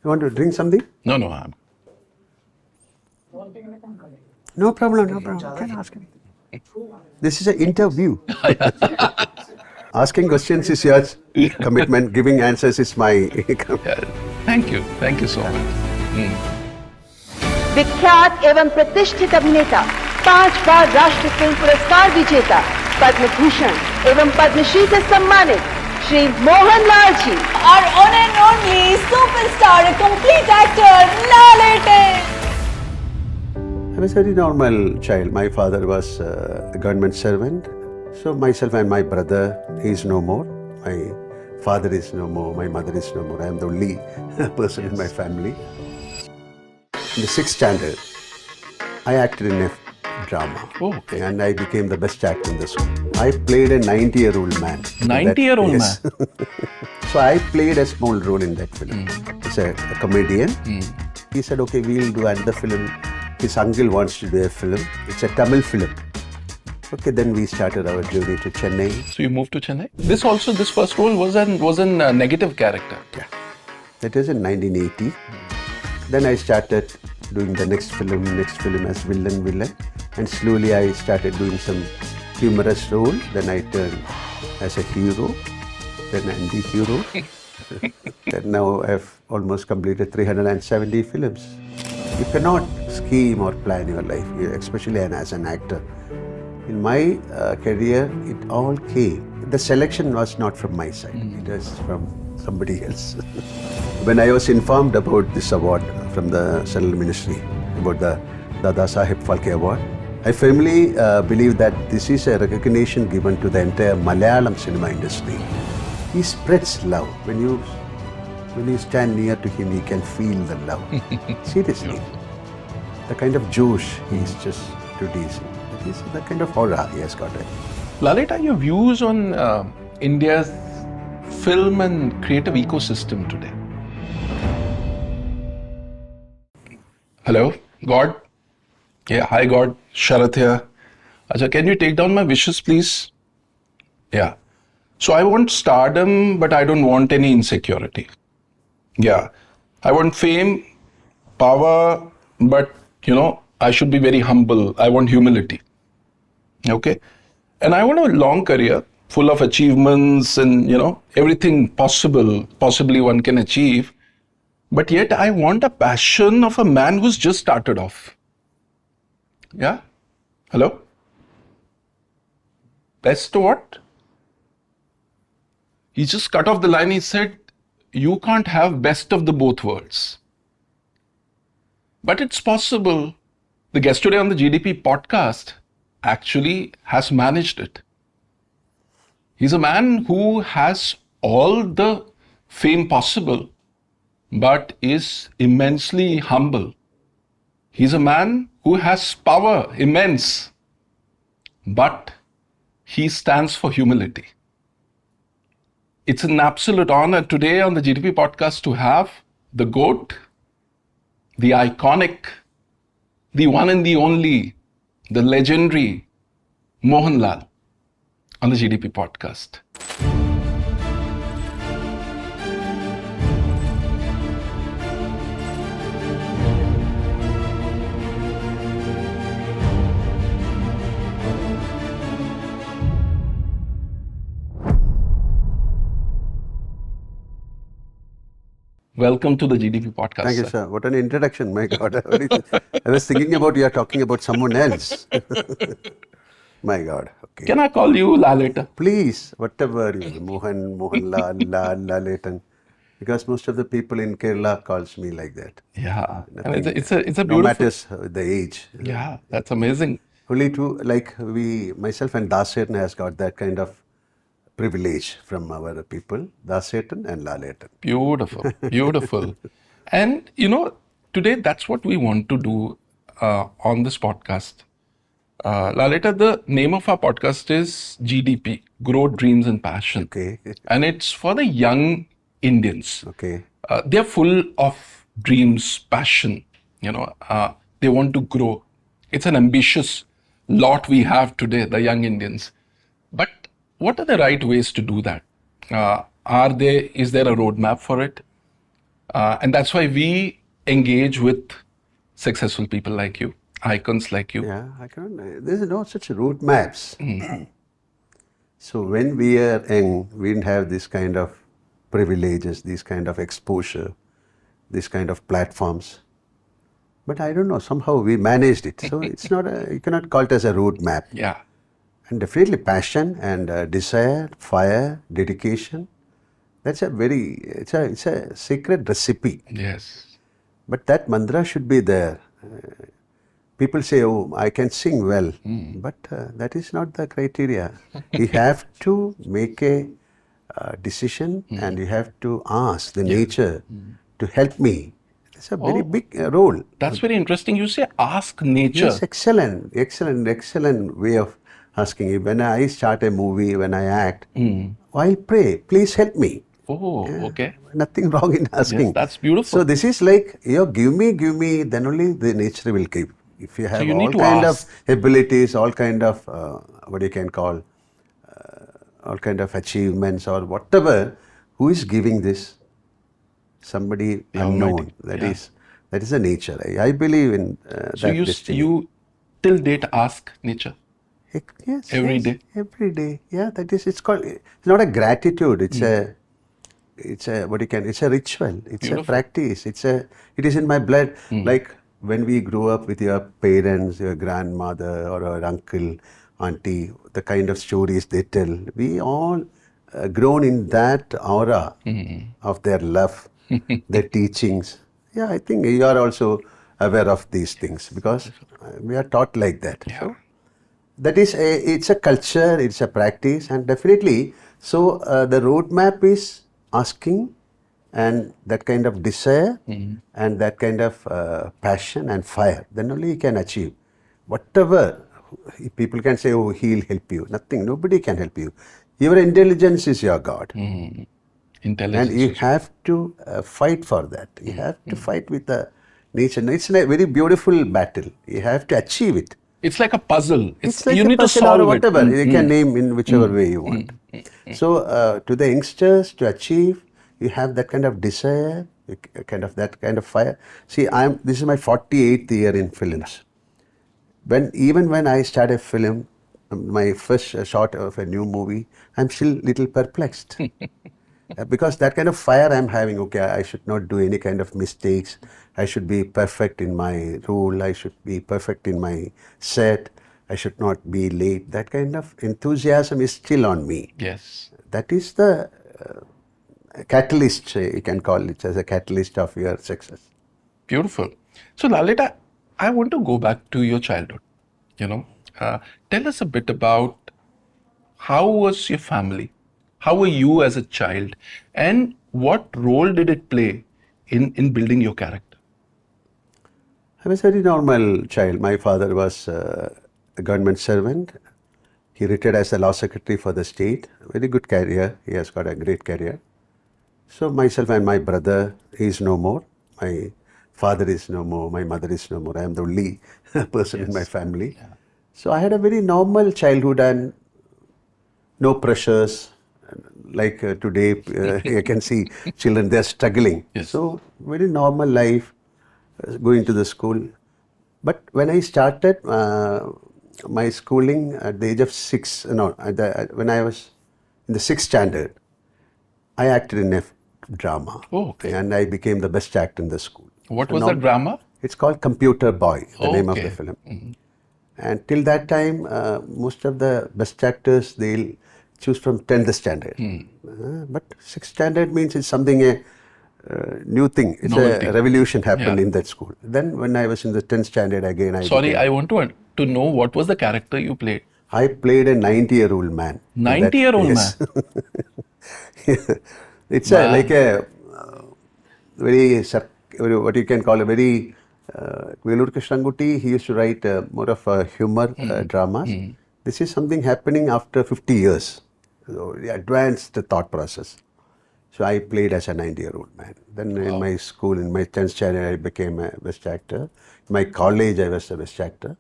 You want to drink something? No. No problem. Can ask him. This is an interview. Asking questions is your commitment. Giving answers is my Thank you so much. विख्यात एवं प्रतिष्ठित अभिनेता, 5 बार राष्ट्रीय film पुरस्कार विजेता, पद्म भूषण एवं पद्मश्री से सम्मानित Shri Mohanlal ji, our one and only superstar, a complete actor, lalete. I was a very normal child. My father was a government servant. So myself and my brother, he is no more. My father is no more. My mother is no more. I am the only person in my family. In the 6th standard, I acted in a drama. Okay. And I became the best actor in the school. I played a 90-year-old man. 90-year-old man? So I played a small role in that film. It's a comedian. He said, okay, we'll do another film. His uncle wants to do a film. It's a Tamil film. Okay, then we started our journey to Chennai. So you moved to Chennai? This first role was an negative character. Yeah. That was in 1980. Then I started doing the next film as villain. And slowly I started doing some humorous role. Then I turned as a hero, then anti-hero. Then now I've almost completed 370 films. You cannot scheme or plan your life, especially as an actor. In my career, it all came. The selection was not from my side. It was from somebody else. When I was informed about this award from the Central Ministry, about the Dada Saheb Phalke Award, I firmly believe that this is a recognition given to the entire Malayalam cinema industry. He spreads love. When you stand near to him, you can feel the love. Seriously. The kind of Josh he is just producing. It is the kind of aura he has got. Laleta, your views on India's film and creative ecosystem today? Hello, God? Yeah, hi God, Sharat here. Acha, can you take down my wishes, please? Yeah. So I want stardom, but I don't want any insecurity. Yeah. I want fame, power, but, I should be very humble. I want humility. Okay? And I want a long career full of achievements and, everything possibly one can achieve. But yet I want a passion of a man who's just started off. Yeah? Hello? Best what? He just cut off the line. He said, you can't have best of the both worlds. But it's possible. The guest today on the GDP podcast actually has managed it. He's a man who has all the fame possible, but is immensely humble. He's a man who has power immense, but he stands for humility. It's an absolute honor today on the GDP podcast to have the GOAT, the iconic, the one and the only, the legendary Mohanlal on the GDP podcast. Welcome to the GDP podcast. Thank you, sir. What an introduction, my God. I was thinking about you are talking about someone else. My God. Okay. Can I call you Laleta? Please, whatever you Mohanlal, Laletan. Because most of the people in Kerala calls me like that. Yeah. And it's a beautiful... No matters the age. Yeah, that's amazing. Only two, myself and Dasetan has got that kind of privilege from our people, Dasetan and Laletan. Beautiful, beautiful. And, today that's what we want to do on this podcast. Laleta, the name of our podcast is GDP, Growth, Dreams and Passion. Okay. And it's for the young Indians. Okay. They're full of dreams, passion, they want to grow. It's an ambitious lot we have today, the young Indians. But what are the right ways to do that? Is there a roadmap for it? And that's why we engage with successful people like you, icons like you. Yeah, I can't. There's no such route maps. So when we are young, we didn't have this kind of privileges, this kind of exposure, this kind of platforms. But I don't know, somehow we managed it. So it's not you cannot call it as a road map. Yeah. And definitely passion and desire, fire, dedication. That's a it's a secret recipe. Yes. But that mantra should be there. People say, oh, I can sing well. But that is not the criteria. You have to make a decision and you have to ask the nature to help me. It's a very big role. That's very interesting. You say ask nature. Yes, excellent way of asking. When I start a movie, when I act, I'll pray, please help me. Oh, okay. Nothing wrong in asking. Yes, that's beautiful. So this is like, give me, then only the nature will give. If you have you all need to kind ask. of abilities, all kind of, what you can call, all kind of achievements or whatever, who is giving this? Somebody The unknown. Almighty. That is a nature. I believe in So that destiny. you till date ask nature. Yes. Every yes, day? Every day. Yeah, that is, it's called, it's not a gratitude, it's a ritual, it's Beautiful. a practice, it is in my blood. Like when we grew up with your parents, your grandmother or your uncle, auntie, the kind of stories they tell, we all grown in that aura of their love, their teachings. Yeah, I think you are also aware of these things because we are taught like that. Yeah. So, that is it's a culture, it's a practice, and definitely so the roadmap is asking and that kind of desire and that kind of passion and fire, then only you can achieve whatever. People can say, oh, he'll help you. Nothing, nobody can help you. Your intelligence is your God. Intelligence. And you have to fight for that. You have to fight with the nature. It's a very beautiful battle. You have to achieve it. It's like a puzzle. It's like you a need to puzzle solve or whatever. it. You can name in whichever way you want. So to the youngsters to achieve, you have that kind of desire, that kind of fire. See, this is my 48th year in films. Even when I start a film, my first shot of a new movie, I'm still little perplexed. Because that kind of fire I'm having, okay, I should not do any kind of mistakes. I should be perfect in my role. I should be perfect in my set. I should not be late. That kind of enthusiasm is still on me. Yes. That is the catalyst, you can call it as a catalyst of your success. Beautiful. So Lalita, I want to go back to your childhood. Tell us a bit about how was your family? How were you as a child? And what role did it play in building your character? I was a very normal child. My father was a government servant. He retired as a law secretary for the state. Very good career. He has got a great career. So myself and my brother, he is no more. My father is no more. My mother is no more. I am the only person in my family. Yeah. So I had a very normal childhood and no pressures. Like today, you can see children, they are struggling. Yes. So very normal life, going to the school. But when I started my schooling at the age of 6, when I was in the 6th standard, I acted in a drama. Oh, okay. And I became the best actor in the school. What So was now- the drama? It's called Computer Boy, the name of Okay. the film. And till that time, most of the best actors, they'll choose from 10th standard. But 6th standard means it's something, a new thing. It's Novelty. a revolution happened Yeah. in that school. Then when I was in the 10th standard again, Sorry, I want to know what was the character you played. I played a 90-year-old man. 90-year-old man? It's Wow. like a very, what you can call a very, Velur Krishnanguti, he used to write more of a humor dramas. This is something happening after 50 years. So, the advanced thought process. So I played as a 90-year-old man. Then in my school, in my 10th standard, I became a best actor. In my college, I was a best actor.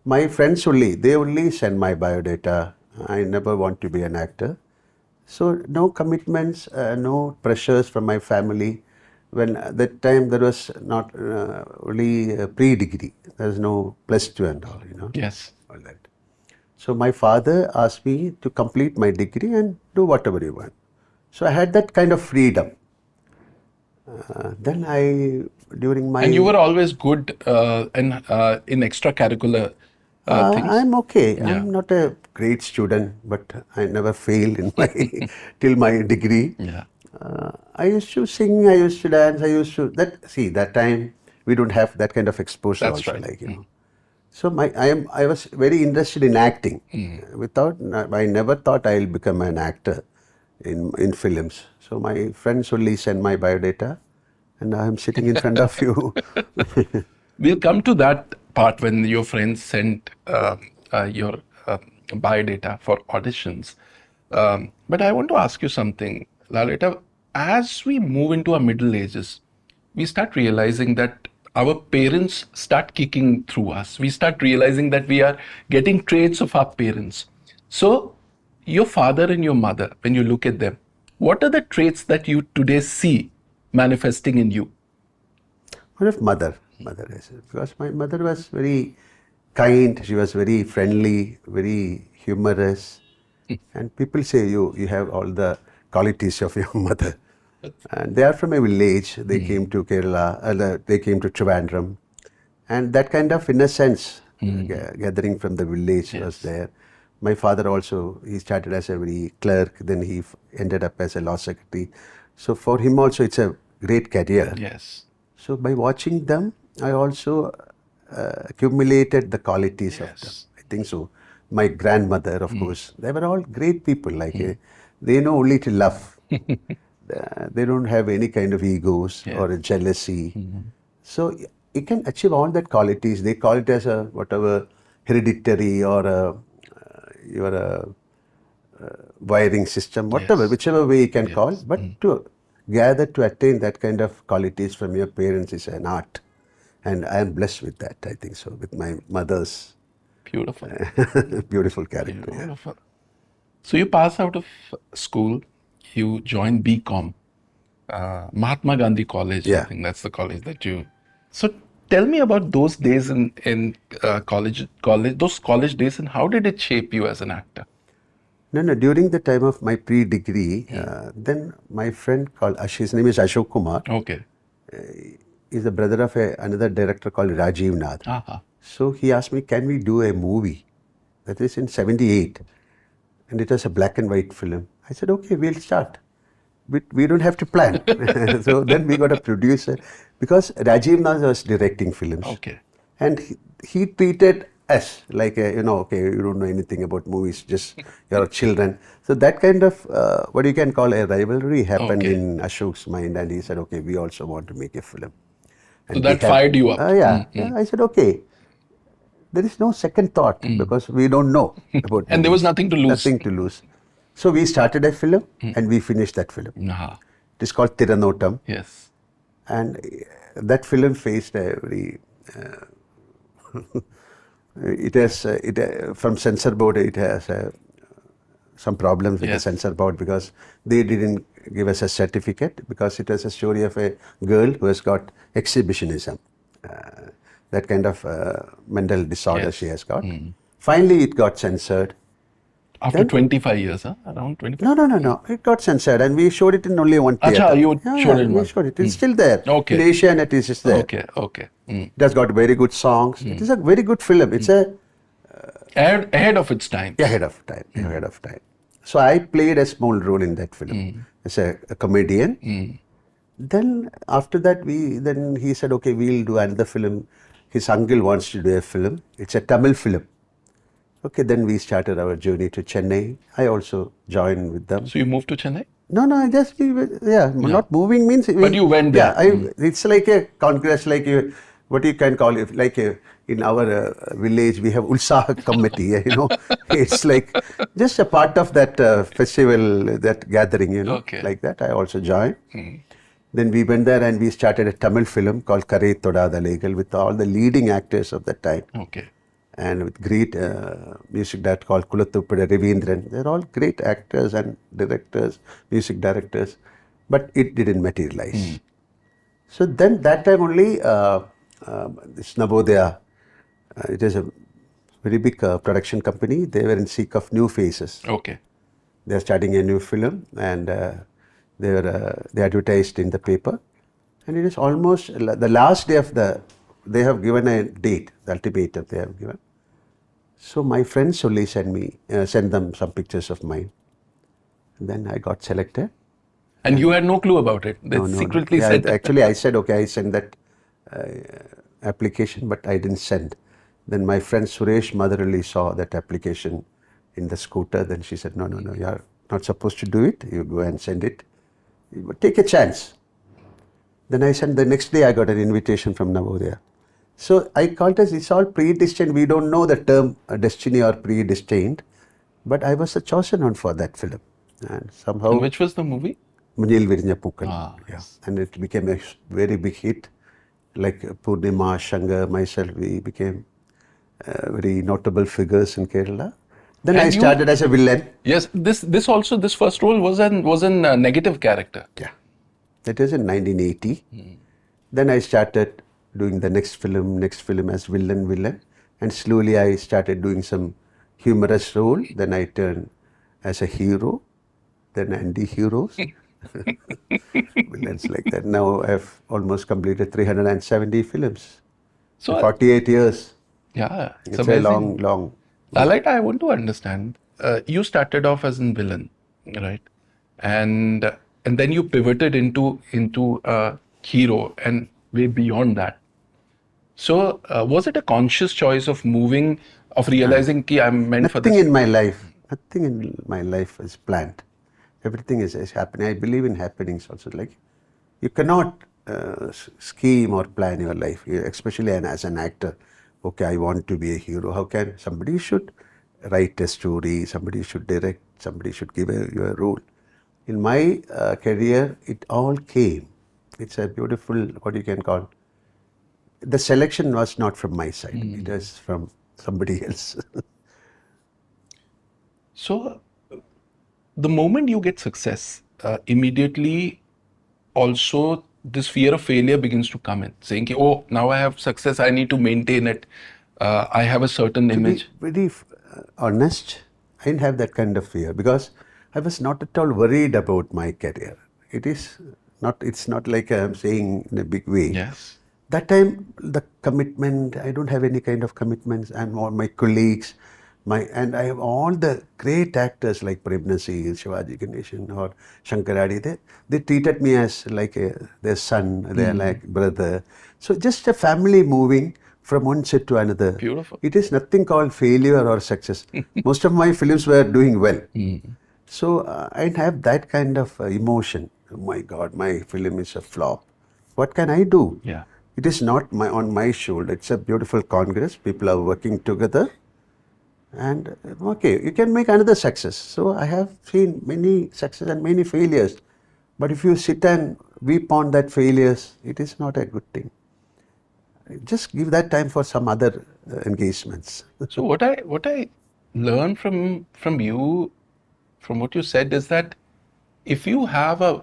My friends they only send my biodata. I never want to be an actor. So no commitments, no pressures from my family. when at that time there was not only pre-degree. There was no +2 and all, Yes. all that. So my father asked me to complete my degree and do whatever you want. So I had that kind of freedom. Then during my... And you were always good in extracurricular things? I'm okay. Yeah. I'm not a great student, but I never failed in my till my degree. Yeah. I used to sing, I used to dance, that time we don't have that kind of exposure. That's also, right. So I was very interested in acting. I never thought I'll become an actor in films. So my friends only sent my biodata, and I'm sitting in front of you. We'll come to that part when your friends sent your biodata for auditions. But I want to ask you something, Lalita. As we move into our middle ages, we start realizing that our parents start kicking through us. We start realizing that we are getting traits of our parents. So, your father and your mother, when you look at them, what are the traits that you today see manifesting in you? One of mother, because my mother was very kind. She was very friendly, very humorous, and people say you have all the qualities of your mother. And they are from a village. They came to Kerala. They came to Trivandrum, and that kind of innocence gathering from the village was there. My father also, he started as a very clerk, then he ended up as a law secretary. So for him also, it's a great career. Yes. So by watching them, I also accumulated the qualities of them. I think so. My grandmother, of course, they were all great people. They know only to love. They don't have any kind of egos or a jealousy. So you can achieve all that qualities. They call it as a whatever hereditary or your wiring system, whatever, whichever way you can call. But to gather to attain that kind of qualities from your parents is an art, and I am blessed with that. I think so, with my mother's Beautiful. beautiful character. Yeah. Beautiful. So you pass out of school, you join BCom, Mahatma Gandhi College. I think that's the college that you. So tell me about those days in college, those college days, and how did it shape you as an actor? No. During the time of my pre-degree, then my friend called his name is Ashok Kumar. Okay. He's the brother of another director called Rajiv Nath. So he asked me, can we do a movie? That is in 78. And it was a black and white film. I said, okay, we'll start. But we don't have to plan. So then we got a producer. Because Rajiv Nath was directing films. Okay. And he treated us like, okay, you don't know anything about movies, just you're children. So that kind of, what you can call a rivalry happened in Ashok's mind. And he said, okay, we also want to make a film. And so that fired you up. Yeah. I said, okay. There is no second thought because we don't know about And there was nothing to lose. Nothing to lose. So we started a film and we finished that film. It is called Tiranotam. Yes. And that film faced a very... from censor board, it has some problems with the censor board because they didn't give us a certificate because it was a story of a girl who has got exhibitionism. That kind of mental disorder she has got. Finally, it got censored. After 25 years, huh? Around 25? No. It got censored and we showed it in only one theatre. Acha, you showed it in one? We showed it. It's still there. Okay. In Asia and it is there. Okay. It has got very good songs. It is a very good film. It's a... ahead of its time. Ahead of time. So I played a small role in that film as a comedian. Then after that, then he said, okay, we'll do another film. His uncle wants to do a film. It's a Tamil film. Okay, then we started our journey to Chennai. I also joined with them. So you moved to Chennai? No, not moving means... But you went there. It's like a congress, like what you can call it, like in our village, we have Ulsaha committee, It's like just a part of that festival, that gathering, like that. I also joined. Then we went there and we started a Tamil film called Kare Thodada Legal with all the leading actors of that time. Okay. And with great music director called Kulathupada Ravindran. They're all great actors and directors, music directors. But it didn't materialize. So then that time only this Navodaya, it is a very big production company. They were in seek of new faces. Okay. They are starting a new film, and they advertised in the paper, and it is almost the last day of the. They have given a date, the ultimatum they have given. So my friends only sent them some pictures of mine. And then I got selected. And you had no clue about it. They secretly Yeah, said. actually, I said, okay, I sent that application, but I didn't send. Then my friend Suresh motherly saw that application in the scooter. Then she said, no, you are not supposed to do it. You go and send it. Take a chance. Then I sent, the next day I got an invitation from Navodaya. So I called it, it's all predestined. We don't know the term destiny or predestined, but I was the chosen one for that film. And somehow... And which was the movie? Munil Virinya Pookkal. Yes. Yeah. And it became a very big hit. Like Purnima, Shankar, myself, we became very notable figures in Kerala. Then And I you- started as a villain. Yes. This first role was a negative character. Yeah. That was in 1980. Then I started doing the next film as villain. And slowly I started doing some humorous role. Then I turned as a hero, then anti-heroes. Villains like that. Now I've almost completed 370 films. So 48 years. yeah, It's amazing. a long. Lalita, I want to understand. You started off as a villain, right? And then you pivoted into a hero and way beyond that. So was it a conscious choice of realizing that I'm meant for Nothing this? in my life is planned. Everything is happening. I believe in happenings also. Like, you cannot scheme or plan your life, especially as an actor. Okay, I want to be a hero. How can somebody should write a story? Somebody should direct. Somebody should give you a role. In my career, it all came. It's a beautiful, what you can call. The selection was not from my side. It was from somebody else. So the moment you get success, immediately also this fear of failure begins to come in, saying, oh, now I have success, I need to maintain it. I have a certain image. To be very honest, I didn't have that kind of fear because I was not at all worried about my career. It's not like I'm saying in a big way. Yes. That time, the commitment, I don't have any kind of commitments, and all my colleagues, and I have all the great actors like Premnasi, Shivaji Ganeshan or Shankaradi, they treated me as like their son, they're like brother. So just a family moving from one set to another. Beautiful. It is nothing called failure or success. Most of my films were doing well. So I have that kind of emotion. Oh my God, my film is a flop. What can I do? Yeah. It is not on my shoulder. It's a beautiful congress. People are working together. And okay, you can make another success. So I have seen many success and many failures. But if you sit and weep on that failures, it is not a good thing. Just give that time for some other engagements. So what I learned from you, from what you said, is that if you have a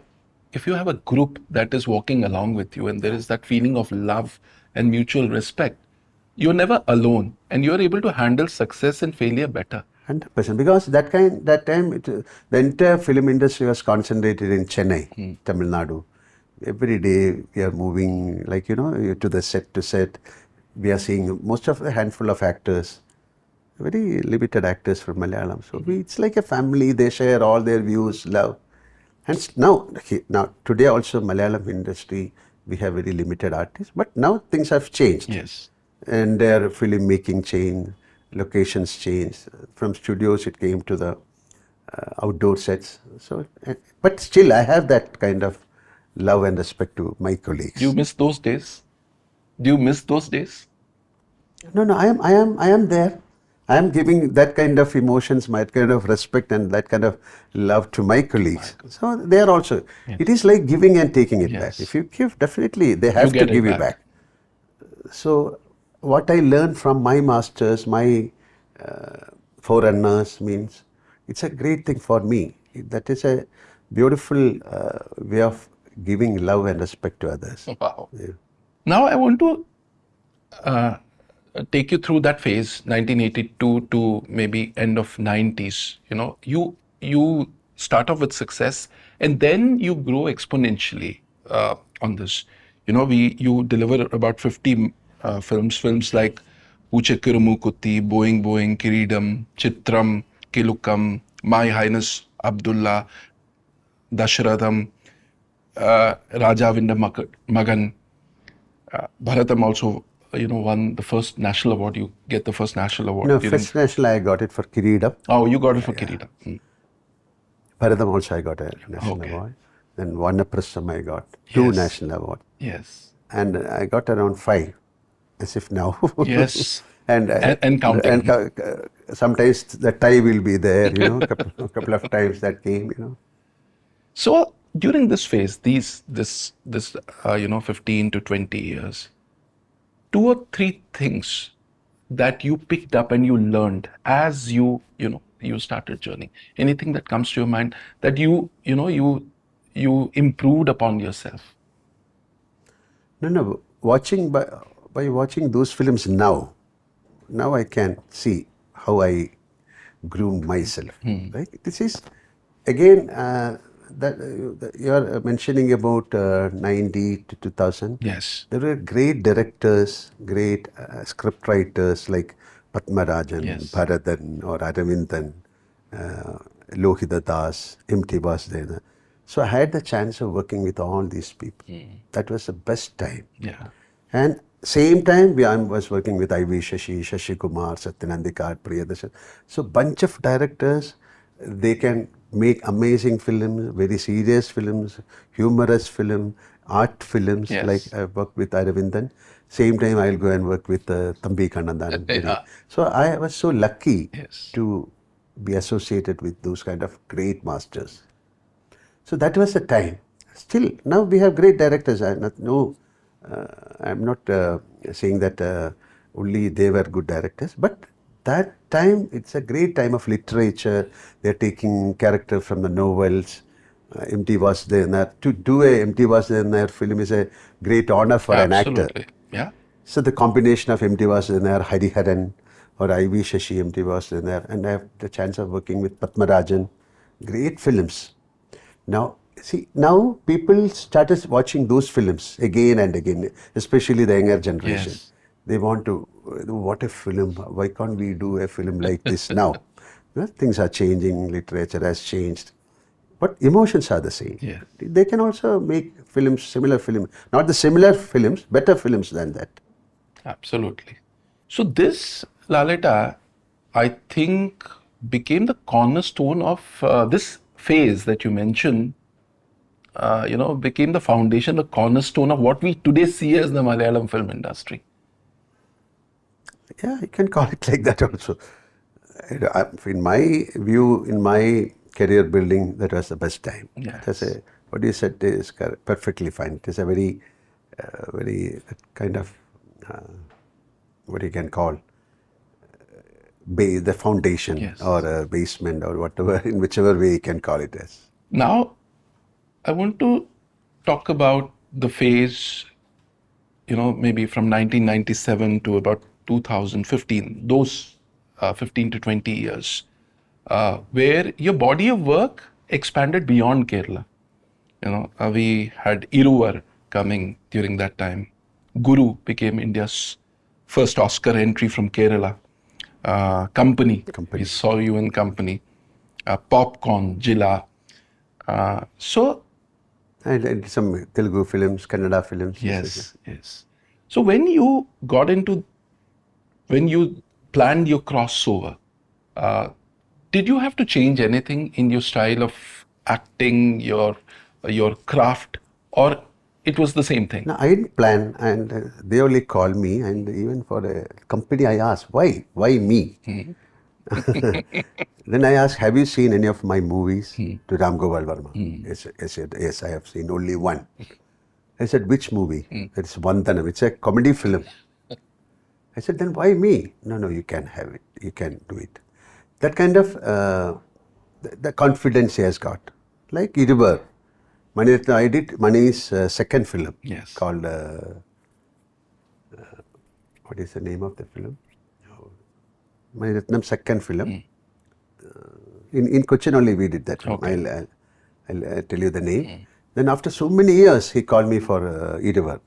group that is walking along with you and there is that feeling of love and mutual respect, you're never alone and you're able to handle success and failure better. 100%. Because that time, the entire film industry was concentrated in Chennai, Tamil Nadu. Every day we are moving, like, to the set to set. We are seeing most of a handful of actors, very limited actors from Malayalam. So it's like a family. They share all their views, love. And now today also Malayalam industry, we have very limited artists. But now things have changed. Yes. And their filmmaking changed, locations changed. From studios, it came to the outdoor sets. So, but still, I have that kind of love and respect to my colleagues. Do you miss those days? Do you miss those days? No, I am there. I am giving that kind of emotions, my kind of respect and that kind of love to my colleagues. So they are also. Yes. It is like giving and taking it Yes. back. If you give, definitely they have to get it give you back. back. So what I learned from my masters, my forerunners, means it's a great thing for me. That is a beautiful way of giving love and respect to others. Wow. Yeah. Now I want to take you through that phase, 1982 to maybe end of 90s. You know, you start off with success and then you grow exponentially on this. You know, you deliver about 50 films like Uchekkirumu Kutti, Boeing Boeing, Kiridam, Chitram, Kilukam, My Highness Abdullah, Dashratham, Rajavinda Magan. Bharatam also, won the first national award. You get the first national award. No, first national I got it for Kiridam. Oh, you got it for Kiridam. Bharatam also I got a national award. Then Vanaprastham I got 2 national awards. Yes. And I got around 5, as if now. Yes. and counting. And sometimes the tie will be there, couple of times that came, So during this phase, this 15 to 20 years, 2 or 3 things that you picked up and you learned as you started journey. Anything that comes to your mind that you improved upon yourself? No. By watching those films now I can see how I groomed myself. Right? This is again that you are mentioning about 90 to 2000. Yes. There were great directors, great script writers like Padmarajan, Bharathan or Aravindan, Lohita Das, M.T. Vasudeva. So I had the chance of working with all these people. That was the best time. Yeah. And same time I was working with I.V. Shashi Kumar, Satyanandikar, Priyadarshan. So bunch of directors, they can make amazing films, very serious films, humorous film, art films. Yes. Like I worked with Aravindan. Same time I'll go and work with Thambi Kannandan. Yeah. So I was so lucky Yes. to be associated with those kind of great masters. So that was the time. Still, now we have great directors. I'm not saying that only they were good directors, but that time, it's a great time of literature. They're taking character from the novels. M.T. Vasudeva. To do a M.T. Vasudeva film is a great honor for an actor. Absolutely. Yeah. So the combination of M.T. Vasudeva, Hariharan, or I.V. Shashi, M.T. Vasudeva, and I have the chance of working with Padmarajan. Great films. Now people started watching those films again and again, especially the younger generation. Yes. They want to, what a film, why can't we do a film like this now? Things are changing, literature has changed, but emotions are the same. Yeah. They can also make films, similar film, not the similar films, better films than that. Absolutely. So this, Lalita, I think became the cornerstone of this phase that you mentioned, became the foundation, the cornerstone of what we today see as the Malayalam film industry. Yeah, you can call it like that also. In my view, in my career building, that was the best time. Yes. What you said is perfectly fine. It is a very kind of, what you can call, the foundation. Yes. Or a basement or whatever, in whichever way you can call it as. Now, I want to talk about the phase, maybe from 1997 to about 2015, those 15 to 20 years, where your body of work expanded beyond Kerala. We had Iruvar coming during that time. Guru became India's first Oscar entry from Kerala. Company. We saw you in Company. Popcorn, Jilla. And some Telugu films, Kannada films. Yes. So when you planned your crossover, did you have to change anything in your style of acting, your craft, or it was the same thing? No, I didn't plan, and they only called me, and even for a company I asked, why me? Then I asked, have you seen any of my movies? To Ram Gopal Verma. Yes, I have seen only one. I said, which movie? It's Vandanam. It's a comedy film. I said, then why me? No, you can have it. You can do it. That kind of the confidence he has got. Like Iruvar. Maniratnam, I did Mani's second film. Yes. Called, what is the name of the film? Maniratnam's second film. In Cochin only we did that film. Okay. I'll tell you the name. Then after so many years, he called me for Iruvar.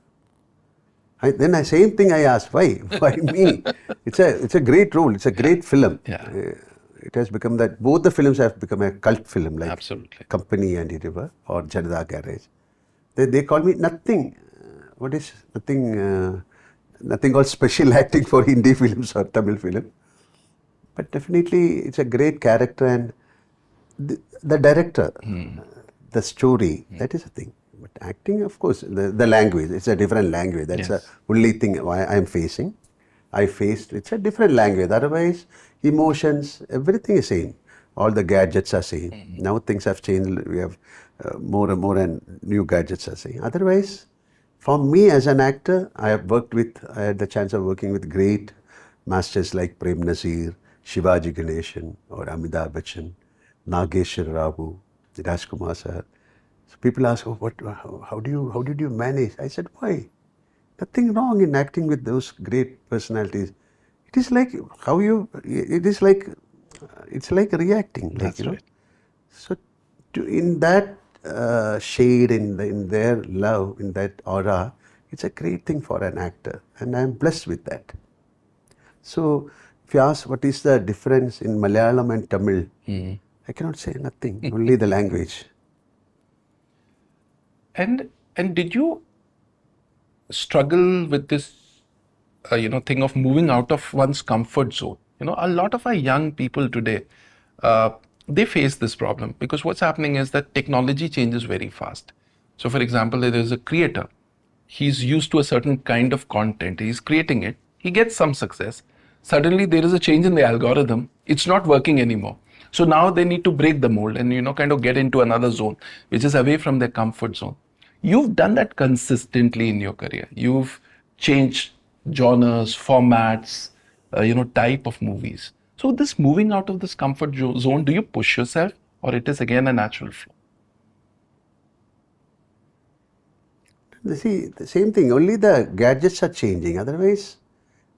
Then the same thing I asked, why? Why me? It's a great role. It's a great film. Yeah. It has become that both the films have become a cult film, like Absolutely. Company and Iruvar or Janata Garage. They call me nothing. What is nothing? Nothing called special acting for Hindi films or Tamil film. But definitely, it's a great character and the director, the story. That is a thing. But acting, of course, the language. It's a different language. That's the only thing I'm facing. It's a different language. Otherwise, emotions, everything is same. All the gadgets are same. Now things have changed. We have more and more and new gadgets are same. Otherwise, for me as an actor, I had the chance of working with great masters like Prem Nazir, Shivaji Ganeshan or Amitabh Bachchan, Nageshwar Rabu, Rajkumar sir. So people ask, how did you manage? I said, why? Nothing wrong in acting with those great personalities. It is like it's like reacting. That's right. So in that shade, in their love, in that aura, it's a great thing for an actor. And I'm blessed with that. So if you ask what is the difference in Malayalam and Tamil, I cannot say nothing, only the language. And did you struggle with this, thing of moving out of one's comfort zone? A lot of our young people today, they face this problem because what's happening is that technology changes very fast. So, for example, there is a creator. He's used to a certain kind of content. He's creating it. He gets some success. Suddenly, there is a change in the algorithm. It's not working anymore. So now they need to break the mold and, kind of get into another zone, which is away from their comfort zone. You've done that consistently in your career. You've changed genres, formats, type of movies. So this moving out of this comfort zone, do you push yourself or it is again a natural flow? See, the same thing, only the gadgets are changing. Otherwise,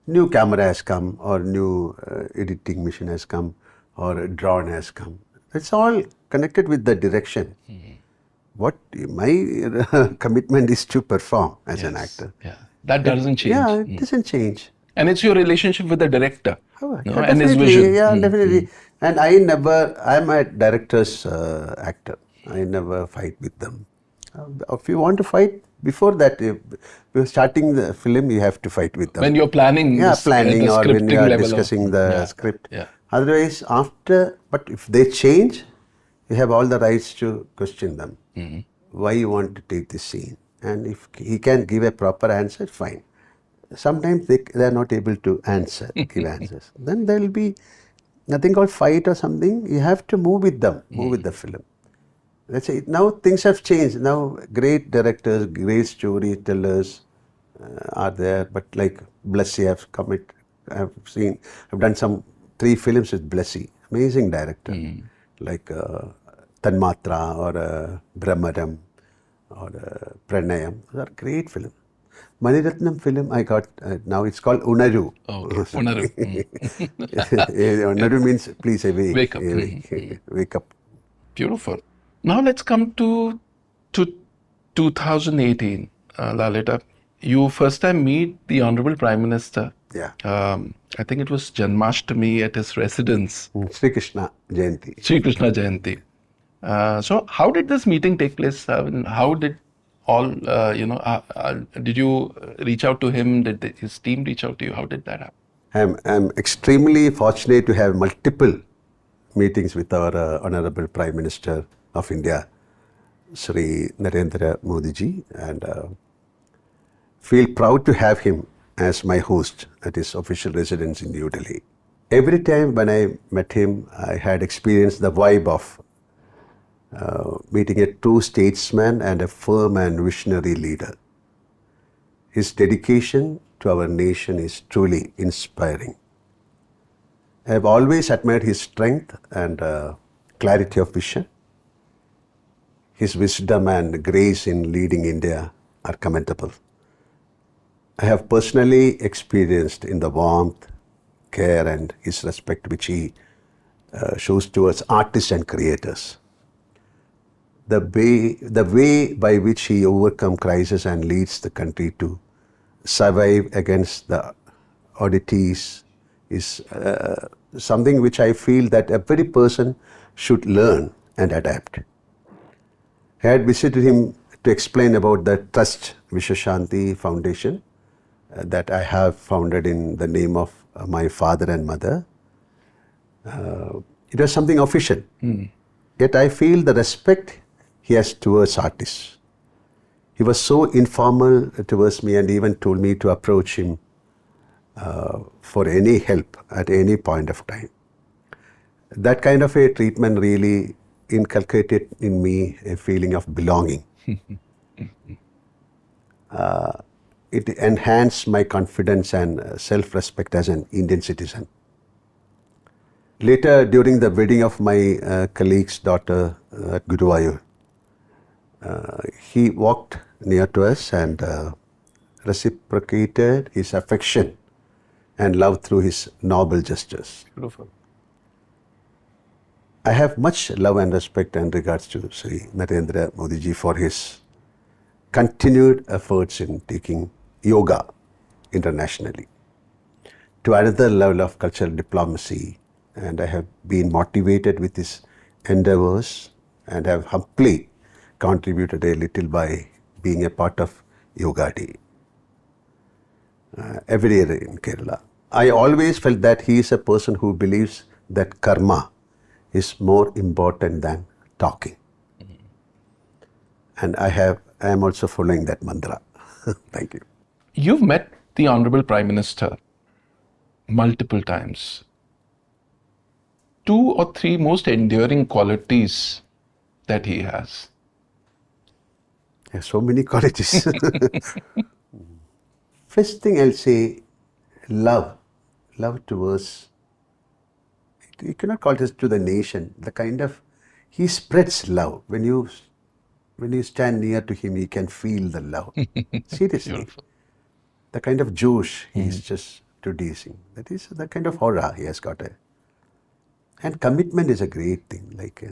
new camera has come or new editing machine has come or a drone has come. It's all connected with the direction. What my commitment is to perform as an actor. Yeah, that doesn't change. Yeah, it doesn't change. And it's your relationship with the director Yeah, and his vision. Yeah, definitely. And I'm a director's actor. I never fight with them. If you want to fight, before that, if you're starting the film, you have to fight with them. When you're planning, planning the or when you are level discussing the script. Yeah. Otherwise, but if they change, you have all the rights to question them. Why you want to take this scene? And if he can give a proper answer, fine. Sometimes they are not able to give answers. Then there will be nothing called fight or something. You have to move with them, move with the film. That's it. Now things have changed. Now great directors, great storytellers are there. But like Blessy, I've done some 3 films with Blessy. Amazing director. Like Tanmatra or Brahmaram or Pranayam. Those are great films. Maniratnam film I got, now it's called Unaru. Okay. Unaru. Unaru means please awake. Wake up. Wake up. Beautiful. Now let's come to 2018, Lalita. You first time meet the Honorable Prime Minister. Yeah. I think it was Janmashtami at his residence. Sri Krishna Jayanti. Sri Krishna Jayanti. So how did this meeting take place? How did did you reach out to him? Did his team reach out to you? How did that happen? I'm extremely fortunate to have multiple meetings with our Honorable Prime Minister of India, Shri Narendra Modi ji, and feel proud to have him as my host at his official residence in New Delhi. Every time when I met him, I had experienced the vibe of meeting a true statesman and a firm and visionary leader. His dedication to our nation is truly inspiring. I have always admired his strength and clarity of vision. his wisdom and grace in leading India are commendable. I have personally experienced in the warmth, care and his respect which he shows towards artists and creators. The way by which he overcomes crisis and leads the country to survive against the oddities is something which I feel that every person should learn and adapt. I had visited him to explain about the Trust Vishwashanti Foundation that I have founded in the name of my father and mother. It was something official. Yet I feel the respect he has towards artists. He was so informal towards me and even told me to approach him for any help at any point of time. That kind of a treatment really inculcated in me a feeling of belonging. It enhanced my confidence and self-respect as an Indian citizen. Later, during the wedding of my colleague's daughter at Guruvayur, he walked near to us and reciprocated his affection and love through his noble gestures. Beautiful. I have much love and respect and regards to Sri Narendra Modi ji for his continued efforts in taking yoga internationally to another level of cultural diplomacy, and I have been motivated with his endeavors and have humbly contributed a little by being a part of Yoga Day every year in Kerala. I always felt that he is a person who believes that karma is more important than talking. And I am also following that mantra. Thank you. You've met the Honorable Prime Minister multiple times. 2 or 3 most enduring qualities that he has. So many qualities. First thing I'll say, love. Love towards, you cannot call this to the nation. The kind of, he spreads love. When you stand near to him, you can feel the love. Seriously. Beautiful. The kind of Josh he is just producing. That is the kind of aura he has got. And commitment is a great thing. Like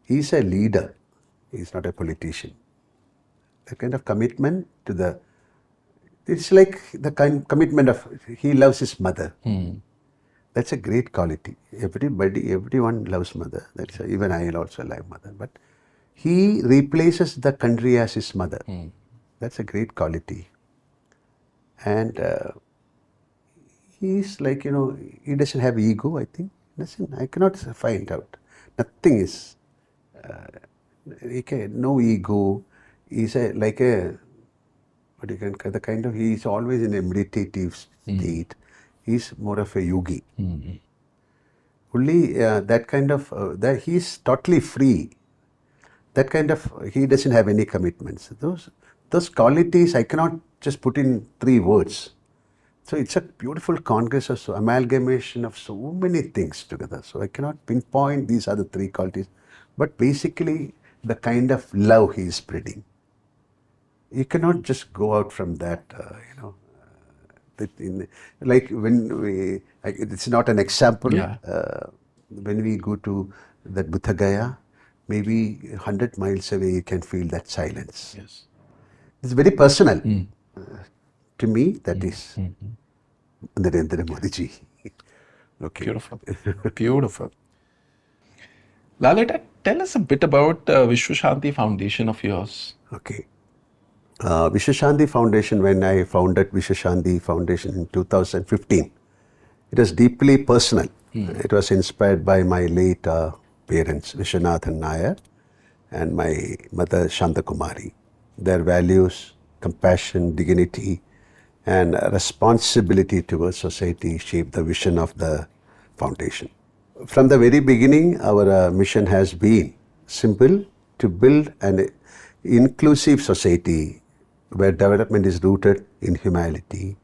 he's a leader. He's not a politician. The kind of commitment to the, it's like the kind commitment of, he loves his mother. That's a great quality. Everyone loves mother. That's even I also love mother. But he replaces the country as his mother. That's a great quality. And he's like, he doesn't have ego, I think. I cannot find out. Nothing is, no ego. He's he's always in a meditative state. He's more of a yogi. Only that kind of, that he's totally free. That kind of, he doesn't have any commitments. Those qualities I cannot just put in 3 words. So it's a beautiful congress of amalgamation of so many things together. So I cannot pinpoint these are the 3 qualities. But basically, the kind of love he is spreading. You cannot just go out from that, like when we, it's not an example. Yeah. When we go to that Buddha Gaya, maybe 100 miles away, you can feel that silence. Yes. It's very personal. To me, that is Narendra Modi ji. Okay. Beautiful. Beautiful. Lalita, tell us a bit about Vishwashanti Foundation of yours. Okay. Vishwashanti Foundation, when I founded Vishwashanti Foundation in 2015, it was deeply personal. It was inspired by my late parents, Vishwanathan Nair and my mother, Shanta Kumari. Their values, compassion, dignity, and responsibility towards society shaped the vision of the foundation. From the very beginning, our mission has been simple: to build an inclusive society where development is rooted in humanity,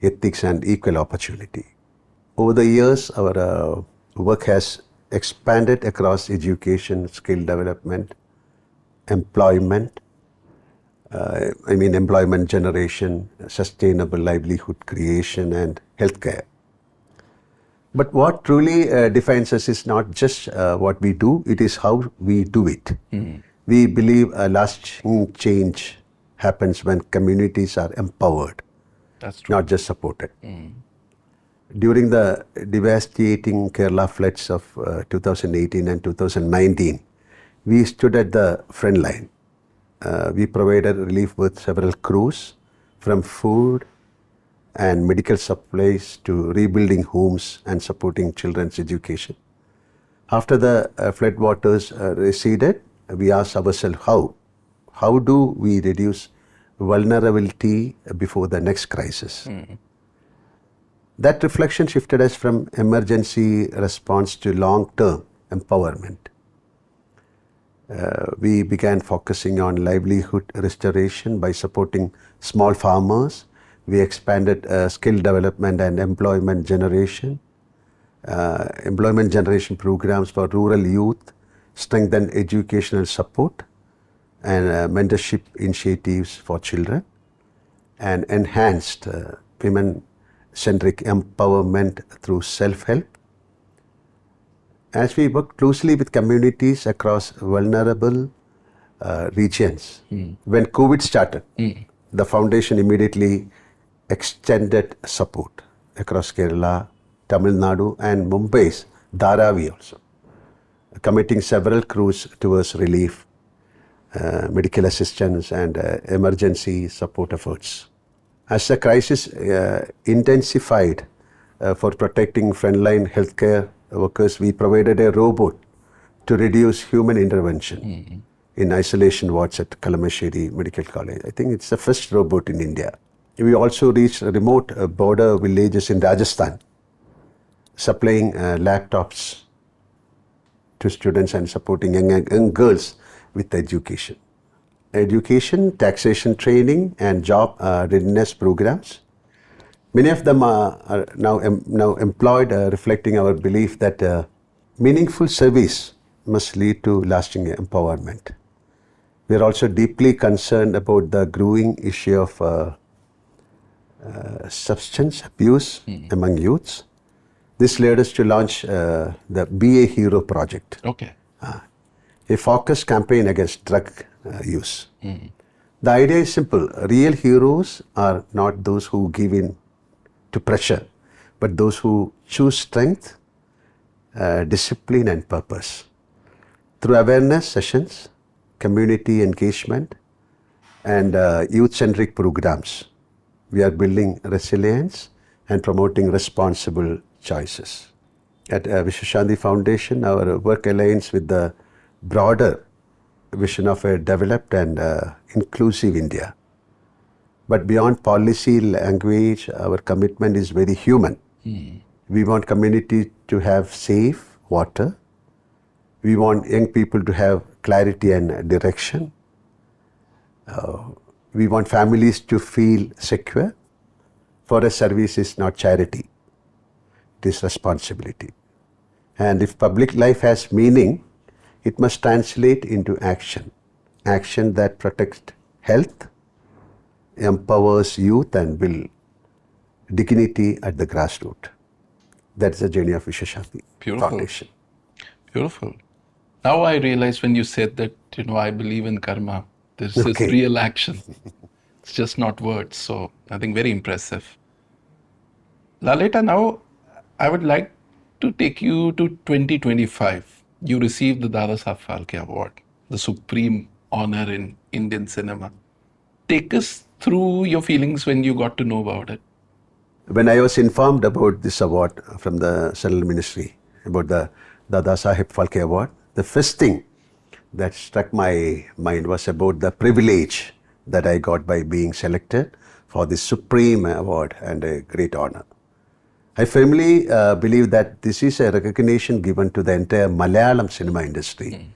ethics, and equal opportunity. Over the years, our work has expanded across education, skill development, employment, employment generation, sustainable livelihood creation, and healthcare. But what truly defines us is not just what we do, it is how we do it. We believe a lasting change happens when communities are empowered, That's true. not just supported. During the devastating Kerala floods of 2018 and 2019, we stood at the front line. We provided relief with several crews, from food and medical supplies to rebuilding homes and supporting children's education. After the floodwaters receded, we asked ourselves how. How do we reduce vulnerability before the next crisis? That reflection shifted us from emergency response to long-term empowerment. We began focusing on livelihood restoration by supporting small farmers. We expanded skill development and employment generation programs for rural youth, strengthened educational support and mentorship initiatives for children, and enhanced women-centric empowerment through self-help. As we work closely with communities across vulnerable regions, when COVID started, the foundation immediately extended support across Kerala, Tamil Nadu, and Mumbai's Dharavi also, committing several crews towards relief, medical assistance, and emergency support efforts. As the crisis intensified for protecting frontline healthcare workers, we provided a robot to reduce human intervention in isolation wards at Kalamasheri Medical College. I think it's the first robot in India. We also reached remote border villages in Rajasthan, supplying laptops to students and supporting young girls with education. Education, taxation training, and job readiness programs. Many of them are now employed, reflecting our belief that meaningful service must lead to lasting empowerment. We are also deeply concerned about the growing issue of substance abuse among youths. This led us to launch the Be a Hero project, Okay. a focused campaign against drug use. The idea is simple. Real heroes are not those who give in to pressure, but those who choose strength, discipline, and purpose. Through awareness sessions, community engagement, and youth-centric programs, we are building resilience and promoting responsible choices. At Vishwashanti Foundation, our work aligns with the broader vision of a developed and inclusive India. But beyond policy language, our commitment is very human. We want community to have safe water. We want young people to have clarity and direction. We want families to feel secure. For us, service is not charity. It is responsibility. And if public life has meaning, it must translate into action. Action that protects health, empowers youth, and builds dignity at the grassroots. That's the journey of Vishwashanti Beautiful. Foundation. Beautiful. Now I realize when you said that, I believe in karma, this is Okay. real action. It's just not words. So I think very impressive. Lalita, now I would like to take you to 2025. You received the Dada Saheb Phalke Award, the supreme honor in Indian cinema. Take us through your feelings when you got to know about it. When I was informed about this award from the Central Ministry, about the Dada Saheb Phalke Award, the first thing that struck my mind was about the privilege that I got by being selected for this supreme award and a great honor. I firmly believe that this is a recognition given to the entire Malayalam cinema industry.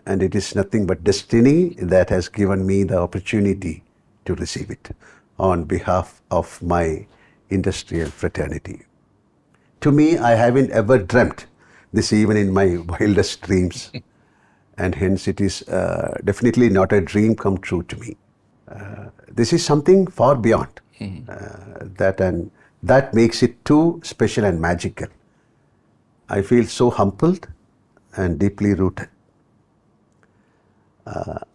And it is nothing but destiny that has given me the opportunity to receive it on behalf of my industrial fraternity. To me, I haven't ever dreamt this even in my wildest dreams. And hence it is definitely not a dream come true to me. This is something far beyond that, and that makes it too special and magical. I feel so humbled and deeply rooted.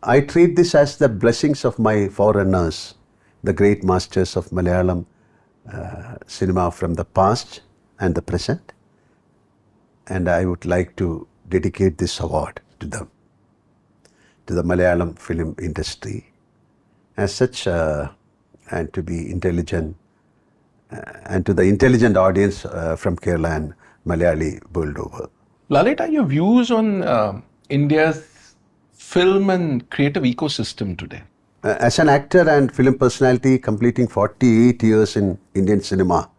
I treat this as the blessings of my forerunners, the great masters of Malayalam cinema from the past and the present. And I would like to dedicate this award to them, to the Malayalam film industry as such, and to be intelligent, and to the intelligent audience from Kerala and Malayali world over. Lalita, your views on India's film and creative ecosystem today? As an actor and film personality completing 48 years in Indian cinema,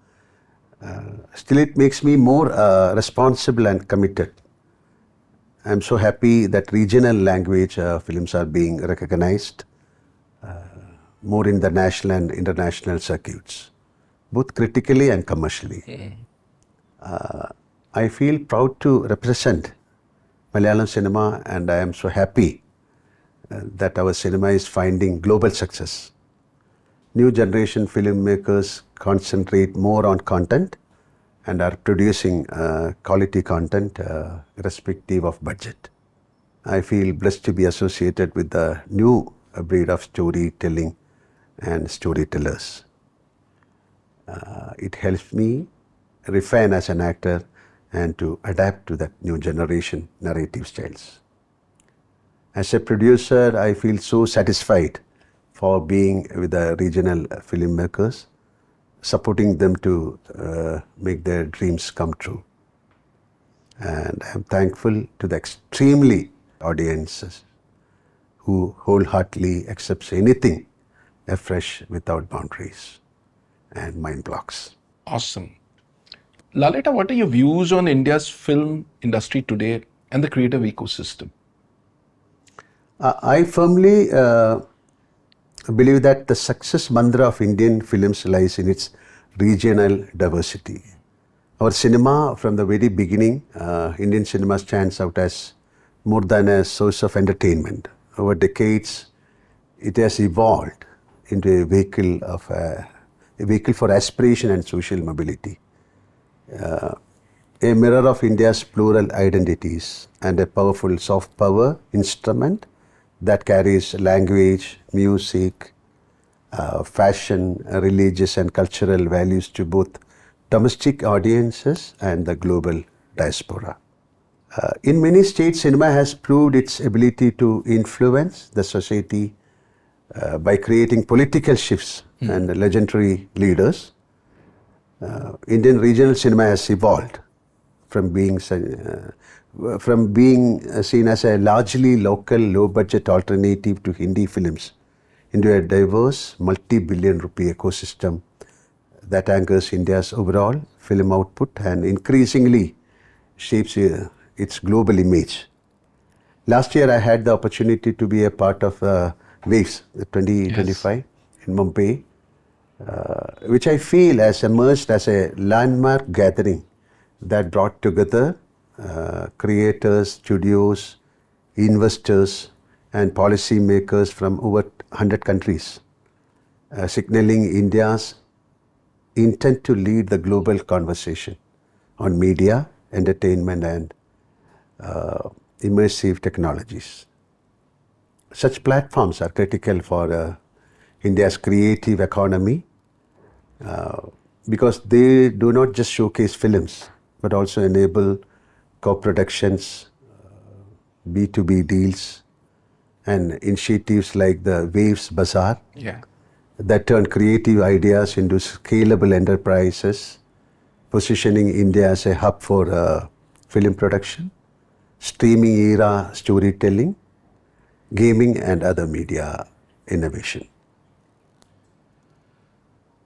still it makes me more responsible and committed. I'm so happy that regional language films are being recognized more in the national and international circuits, both critically and commercially. I feel proud to represent Malayalam cinema, and I am so happy that our cinema is finding global success. New generation filmmakers concentrate more on content and are producing quality content irrespective of budget. I feel blessed to be associated with the new breed of storytelling and storytellers. It helps me refine as an actor and to adapt to that new generation narrative styles. As a producer, I feel so satisfied for being with the regional filmmakers, supporting them to make their dreams come true. And I am thankful to the extremely audiences who wholeheartedly accepts anything afresh without boundaries and mind blocks. Awesome. Lalita, what are your views on India's film industry today and the creative ecosystem? I firmly believe that the success mantra of Indian films lies in its regional diversity. Our cinema, from the very beginning, Indian cinema stands out as more than a source of entertainment. Over decades, it has evolved into a vehicle for aspiration and social mobility. A mirror of India's plural identities and a powerful soft power instrument that carries language, music, fashion, religious and cultural values to both domestic audiences and the global diaspora. In many states, cinema has proved its ability to influence the society by creating political shifts and legendary leaders. Indian regional cinema has evolved from being seen as a largely local, low-budget alternative to Hindi films into a diverse, multi-billion rupee ecosystem that anchors India's overall film output and increasingly shapes its global image. Last year, I had the opportunity to be a part of Waves 2025 in Mumbai, which I feel has emerged as a landmark gathering that brought together creators, studios, investors, and policymakers from over 100 countries, signaling India's intent to lead the global conversation on media, entertainment, and immersive technologies. Such platforms are critical for India's creative economy because they do not just showcase films, but also enable co-productions, B2B deals, and initiatives like the Waves Bazaar that turn creative ideas into scalable enterprises, positioning India as a hub for film production, streaming era storytelling, gaming, and other media innovation.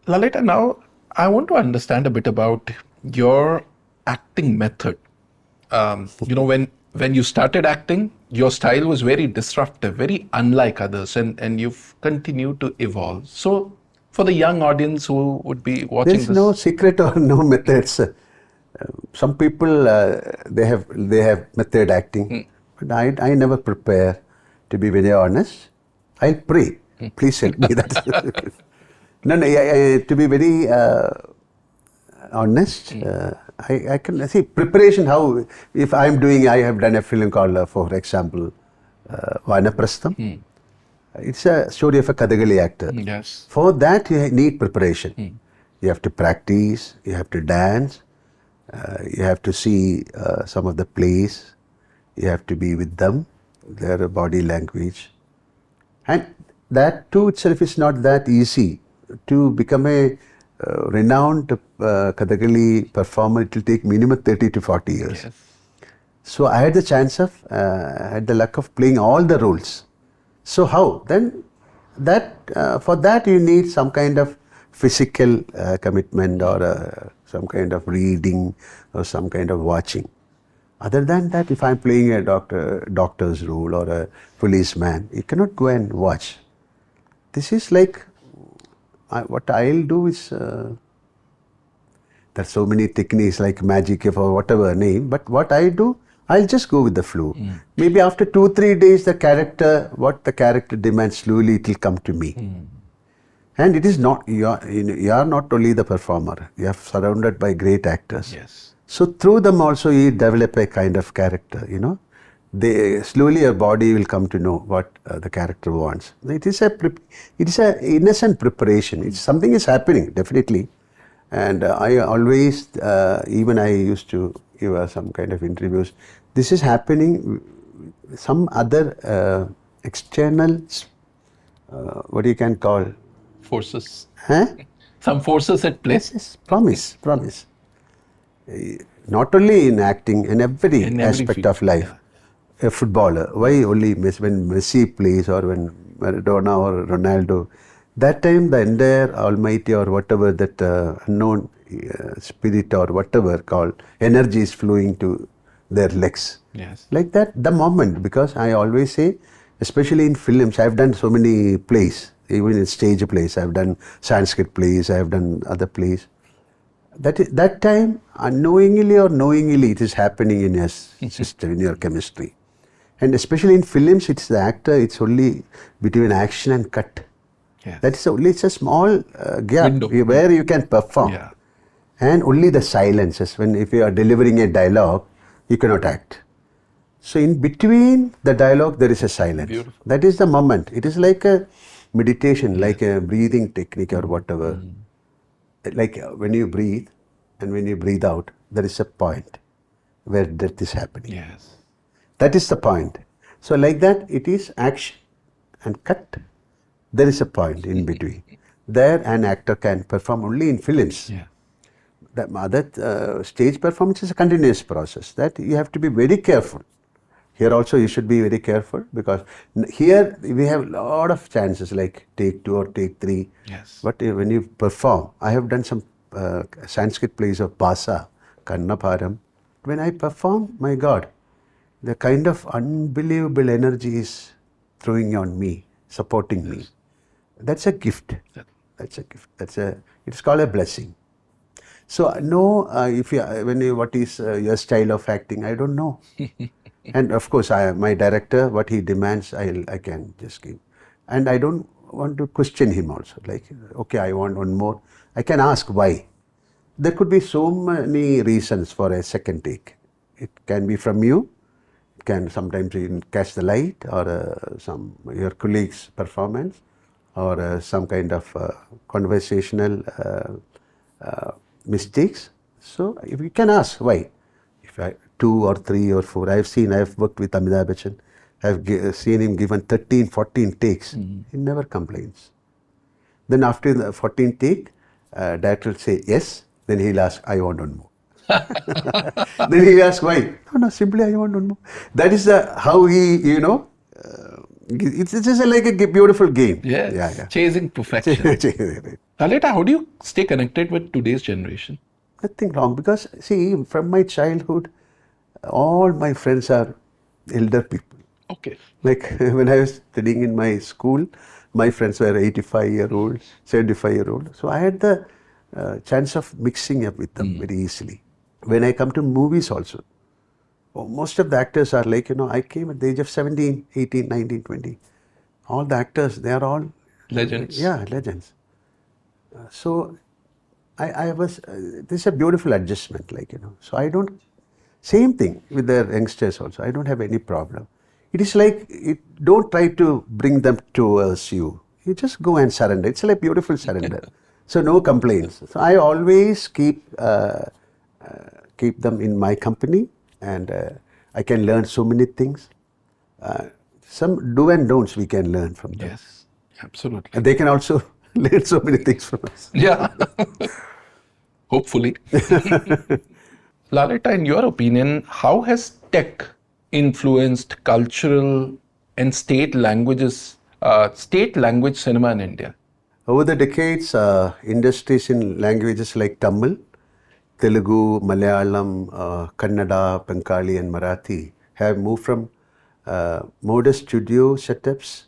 Lalita, now I want to understand a bit about your acting method. When you started acting, your style was very disruptive, very unlike others, and you've continued to evolve. So, for the young audience who would be watching There's no secret or no methods. Some people they have method acting, but I never prepare. To be very honest, I'll pray. Please help me. That's no. To be very honest, I can see preparation. How if I'm doing, I have done a film called, for example, Vanaprastham. It's a story of a Kathakali actor. Yes. For that, you need preparation. You have to practice, you have to dance, you have to see some of the plays, you have to be with them, their body language. And that too itself is not that easy. To become a renowned Kathakali performer, it will take minimum 30 to 40 years. Yes. So I had the chance of, had the luck of playing all the roles. So how? Then for that you need some kind of physical commitment or some kind of reading or some kind of watching. Other than that, if I'm playing a doctor's role or a policeman, you cannot go and watch. This is like, what I'll do is, there's so many techniques like magic or whatever name, but what I do, I'll just go with the flow. Maybe after 2-3 days, what the character demands, slowly it will come to me. And it is not, you are not only the performer, you are surrounded by great actors. Yes. So through them also you develop a kind of character, slowly your body will come to know what the character wants. It is a innocent preparation. It's something is happening, definitely. And I always, even I used to give some kind of interviews, this is happening, some other external, what you can call, Forces. huh? Some forces at play. Yes, promise. Not only in acting, in every aspect field. of life. A footballer, why only when Messi plays or when Maradona or Ronaldo, that time the entire almighty or whatever that unknown spirit or whatever called energy is flowing to their legs. Yes. Like that, the moment, because I always say, especially in films, I've done so many plays, even in stage plays, I've done Sanskrit plays, I've done other plays. That time, unknowingly or knowingly, it is happening in your system, in your chemistry. And especially in films, it's the actor, it's only between action and cut. Yes. That is only, it's a small gap Window. where you can perform. Yeah. And only the silences, if you are delivering a dialogue, you cannot act. So in between the dialogue, there is a silence. Beautiful. That is the moment. It is like a meditation, like a breathing technique or whatever. Like when you breathe and when you breathe out, there is a point where death is happening. Yes. That is the point. So like that, it is action and cut. There is a point in between. There an actor can perform only in films. Yeah. The other stage performance is a continuous process. That you have to be very careful. Here also you should be very careful, because here we have a lot of chances like take 2 or take 3. Yes. But when you perform, I have done some Sanskrit plays of Bhasa, Kannapharam. When I perform, my God, the kind of unbelievable energy is throwing on me, supporting me. That's a gift. That's a gift. It's called a blessing. So no, what is your style of acting? I don't know. And of course, my director, what he demands, I can just give. And I don't want to question him also. Like, okay, I want one more. I can ask why. There could be so many reasons for a second take. It can be from you. It can sometimes you catch the light, or your colleague's performance, or some kind of conversational mistakes. So if you can ask why. If 2 or 3 or 4, I've worked with Amitabh Bachchan. I've seen him given 13, 14 takes. He never complains. Then after the 14th take, director will say yes. Then he'll ask, I want one more. Then he'll ask why? No, simply I want one more. That is how he, it's just like a beautiful game. Yes. Yeah. Chasing perfection. Lalita, how do you stay connected with today's generation? Nothing wrong, because see, from my childhood, all my friends are elder people. Okay. Like when I was studying in my school, my friends were 85-year-olds, 75-year-olds. So I had the chance of mixing up with them very easily. when I come to movies also, most of the actors are like, I came at the age of 17, 18, 19, 20. All the actors, they are all Legends. Yeah, legends. So I was, this is a beautiful adjustment, So I don't, same thing with the youngsters also. I don't have any problem. It is like, don't try to bring them towards you. You just go and surrender. It's like beautiful surrender. So no complaints. So I always keep them in my company, and I can learn so many things. Some do and don'ts we can learn from them. Yes, absolutely. And they can also learn so many things from us. Yeah. Hopefully. Lalita, in your opinion, how has tech influenced cultural and state language cinema in India? Over the decades, industries in languages like Tamil, Telugu, Malayalam, Kannada, Bengali and Marathi have moved from modest studio setups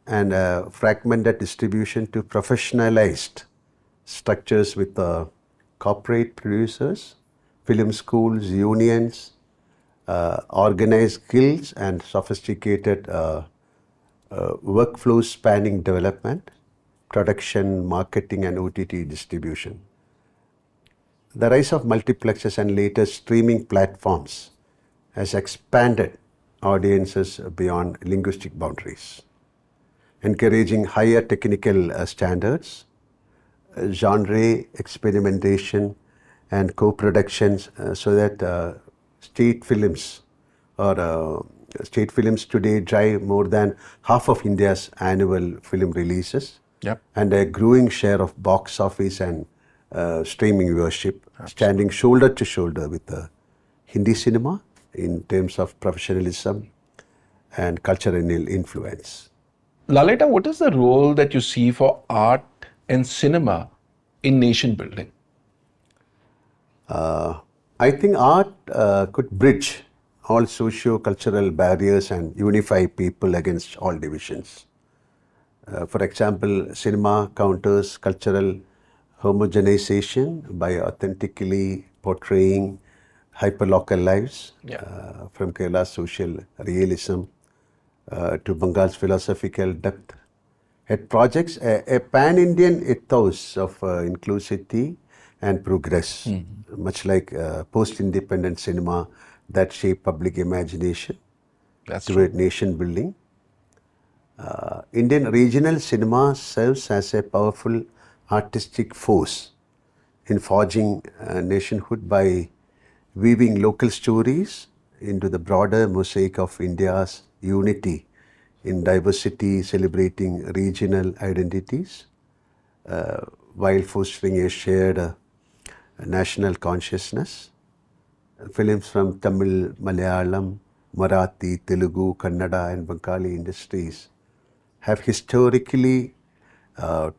and fragmented distribution to professionalized structures with corporate producers, film schools, unions, organized guilds and sophisticated workflows spanning development, production, marketing and OTT distribution. The rise of multiplexes and later streaming platforms has expanded audiences beyond linguistic boundaries, encouraging higher technical standards, genre experimentation and co-productions so that state films today drive more than half of India's annual film releases. Yep. And a growing share of box office and streaming viewership, standing shoulder to shoulder with the Hindi cinema in terms of professionalism and cultural influence. Lalita, what is the role that you see for art and cinema in nation building? I think art could bridge all socio-cultural barriers and unify people against all divisions. For example, cinema counters cultural homogenization by authentically portraying hyperlocal lives, from Kerala's social realism to Bengal's philosophical depth. It projects a pan-Indian ethos of inclusivity and progress, much like post-independent cinema that shape public imagination toward nation building. Indian regional cinema serves as a powerful artistic force in forging nationhood by weaving local stories into the broader mosaic of India's unity in diversity, celebrating regional identities, while fostering a shared national consciousness. Films from Tamil, Malayalam, Marathi, Telugu, Kannada and Bengali industries have historically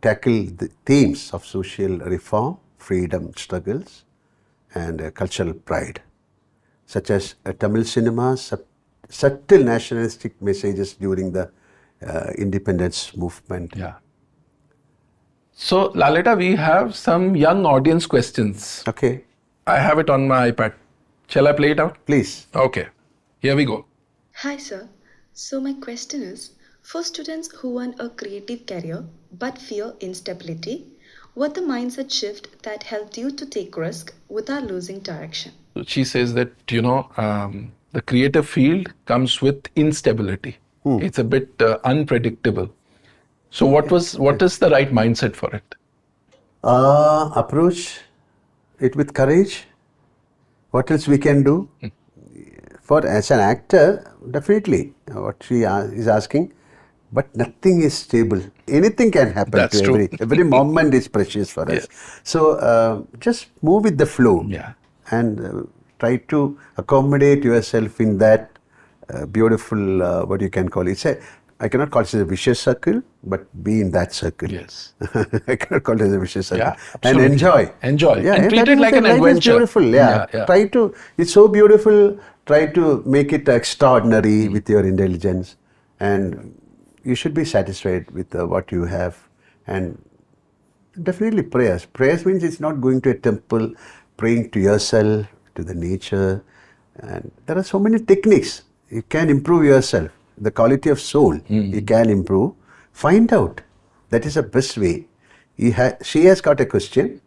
tackled the themes of social reform, freedom struggles and cultural pride, such as Tamil cinema's subtle nationalistic messages during the independence movement. Yeah. So, Lalita, we have some young audience questions. Okay, I have it on my iPad. Shall I play it out? please. Okay. Here we go. Hi sir. So my question is, for students who want a creative career but fear instability, what the mindset shift that helped you to take risk without losing direction? She says that, the creative field comes with instability. It's a bit unpredictable. So what is the right mindset for it? Approach it with courage. What else we can do? For as an actor, definitely what she is asking, but nothing is stable. Anything can happen. That's to true. every moment is precious for us. So just move with the flow. Yeah. And try to accommodate yourself in that beautiful, what you can call it. I cannot call it a vicious circle, but be in that circle. Yes. I cannot call it as a vicious circle. Yeah, and absolutely. enjoy. Enjoy. Yeah, And treat that it is like the an life adventure. is beautiful. Yeah. Yeah. Try to, it's so beautiful. Try to make it extraordinary with your intelligence. And you should be satisfied with what you have. And definitely prayers. Prayers means it's not going to a temple, praying to yourself, to the nature. And there are so many techniques. You can improve yourself. The quality of soul, you can improve. Find out. That is the best way. She has got a question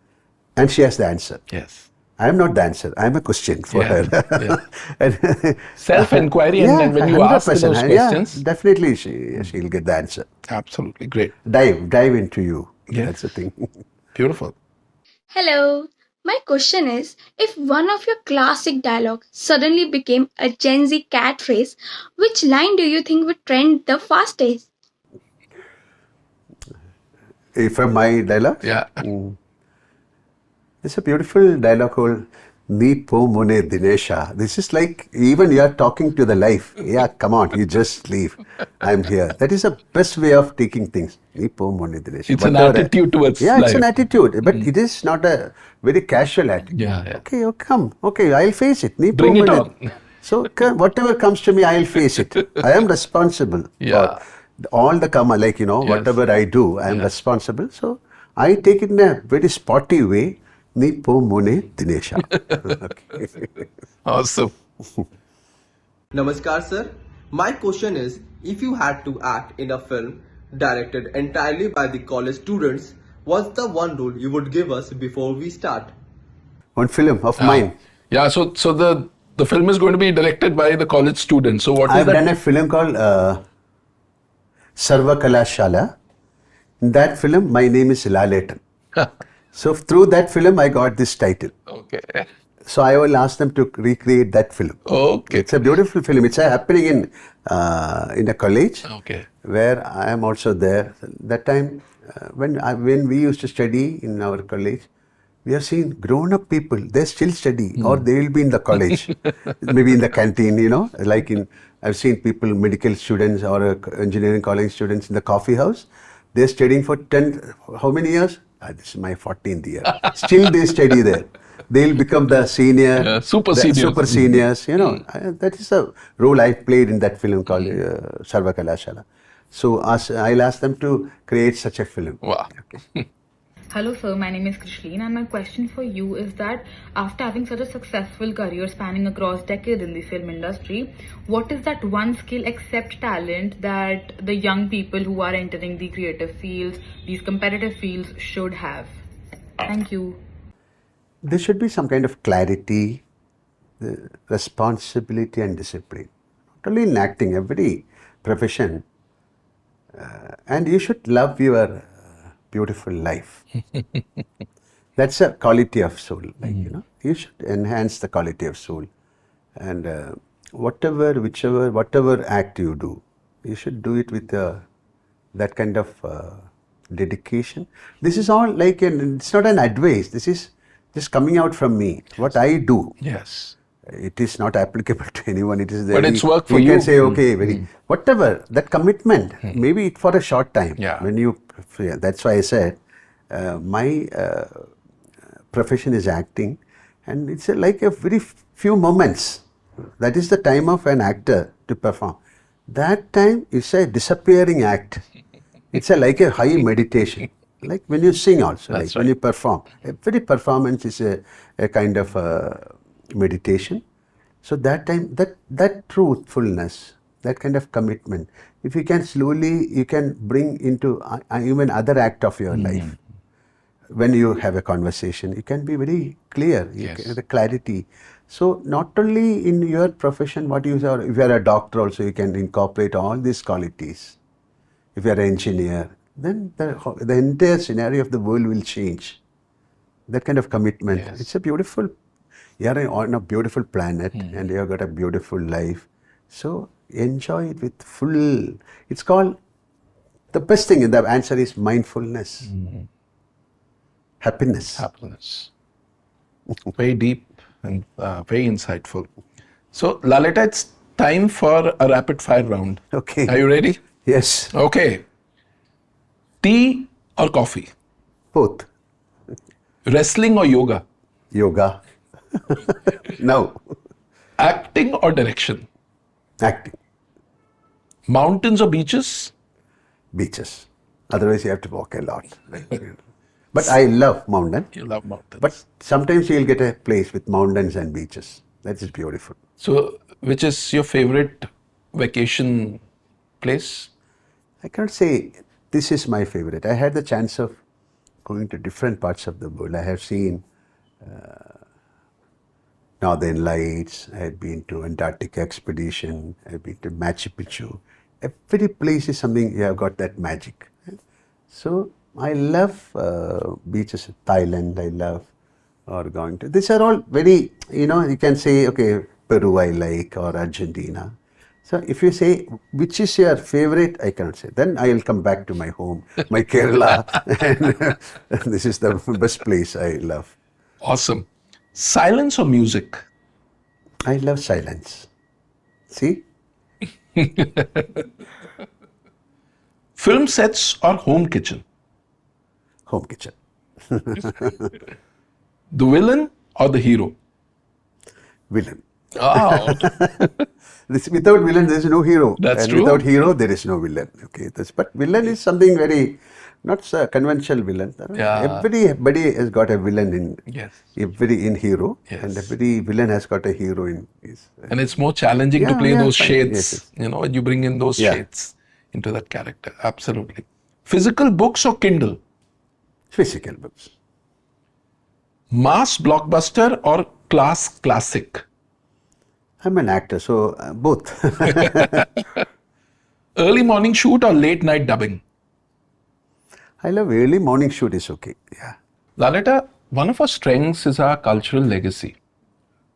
and she has the answer. Yes. I am not the answer. I am a question for her. Yeah. Self-inquiry, and then when you ask those 100%, questions, definitely she'll get the answer. absolutely great. Dive into you. Yes. That's the thing. Beautiful. Hello. My question is, if one of your classic dialogue suddenly became a Gen Z catchphrase, which line do you think would trend the fastest? From my dialogue, Yeah. it's a beautiful dialogue called "Nee po mone Dinesha." This is like even you are talking to the life. Yeah, come on, you just leave. I'm here. That is the best way of taking things. Nee po mone Dinesha. It's an attitude towards Yeah, it's life. an attitude, but it is not a very casual attitude. Yeah, yeah. Okay, come. Okay, I'll face it. Nee po Bring it mone. on. So whatever comes to me, I'll face it. I am responsible Yeah. for all the karma. Like Yes. whatever I do, I am responsible. So I take it in a very sporty way. Nee po mone Dinesha. Okay. Awesome. Namaskar sir. My question is, if you had to act in a film directed entirely by the college students, what's the one rule you would give us before we start? One film of mine. Yeah, so the film is going to be directed by the college students. So what is I've that? done a film called Sarva Kalashala. In that film, my name is Laletan. So through that film, I got this title. Okay. So I will ask them to recreate that film. Okay. It's a beautiful film. It's happening in a college Okay. where I am also there. That time, when we used to study in our college, we have seen grown-up people. They still study, or they will be in the college, maybe in the canteen. Like I've seen people, medical students or engineering college students in the coffee house. They're studying for how many years? This is my 14th year. Still they study there. They'll become the senior, super seniors. super seniors. That is a role I played in that film called Sarva Kalashala. So I'll ask them to create such a film. Wow. Okay. Hello sir, my name is Krishlene and my question for you is that after having such a successful career spanning across decades in the film industry, what is that one skill except talent that the young people who are entering the creative fields, these competitive fields should have? Thank you. There should be some kind of clarity, responsibility and discipline. Not only in acting, every profession. And you should love your beautiful life. That's a quality of soul. You should enhance the quality of soul. And whatever act you do, you should do it with that kind of dedication. This is all it's not an advice. This is just coming out from me. What I do. Yes. It is not applicable to anyone. It is But it's work for you. you. Can say, okay, whatever, that commitment, maybe for a short time. Yeah. That's why I said, my profession is acting, and it's like a very few moments. That is the time of an actor to perform. That time is a disappearing act. It's like a high meditation. Like when you sing also, That's when you perform. Every performance is a kind of meditation. So that time, that truthfulness, that kind of commitment, if you can slowly, you can bring into even other act of your life. When you have a conversation, you can be very clear, the clarity. So not only in your profession, what you are, if you are a doctor also, you can incorporate all these qualities. If you are an engineer, then the entire scenario of the world will change. That kind of commitment. Yes. It's a beautiful, you are on a beautiful planet and you have got a beautiful life. So enjoy it with full, it's called, the best thing in the answer is mindfulness. Happiness. Happiness. Very deep and very insightful. So, Lalita, it's time for a rapid fire round. Okay. Are you ready? Yes. Okay. Tea or coffee? Both. Wrestling or yoga? Yoga. No. Acting or direction? Acting. Mountains or beaches? Beaches. Otherwise you have to walk a lot. But I love mountain. You love mountains. But sometimes you'll get a place with mountains and beaches. That is beautiful. So, which is your favorite vacation place? I can't say this is my favorite. I had the chance of going to different parts of the world. I have seen Northern Lights. I had been to Antarctica expedition. I have been to Machu Picchu. Every place is something you have got that magic. So I love beaches. Thailand, I love, or going to. These are all very, you can say, okay, Peru I like, or Argentina. So if you say, which is your favorite, I cannot say. Then I will come back to my home, my Kerala. And this is the best place I love. Awesome. Silence or music? I love silence. See? Film sets or home kitchen? Home kitchen. The villain or the hero? Villain. Oh, Without villain, there is no hero. That's and true. Without hero, there is no villain. Okay, but villain is something very, not a conventional villain. Yeah. Everybody has got a villain in. yes. Every in hero, Yes. and every villain has got a hero in his. And it's more challenging to Yeah, play yeah, those fine. shades. Yes, When you bring in those Yeah. shades into that character. Absolutely. Physical books or Kindle? Physical books. Mass blockbuster or class classic? I'm an actor, so both. Early morning shoot or late night dubbing? I love early morning shoot is okay. Yeah. Lalita, one of our strengths is our cultural legacy.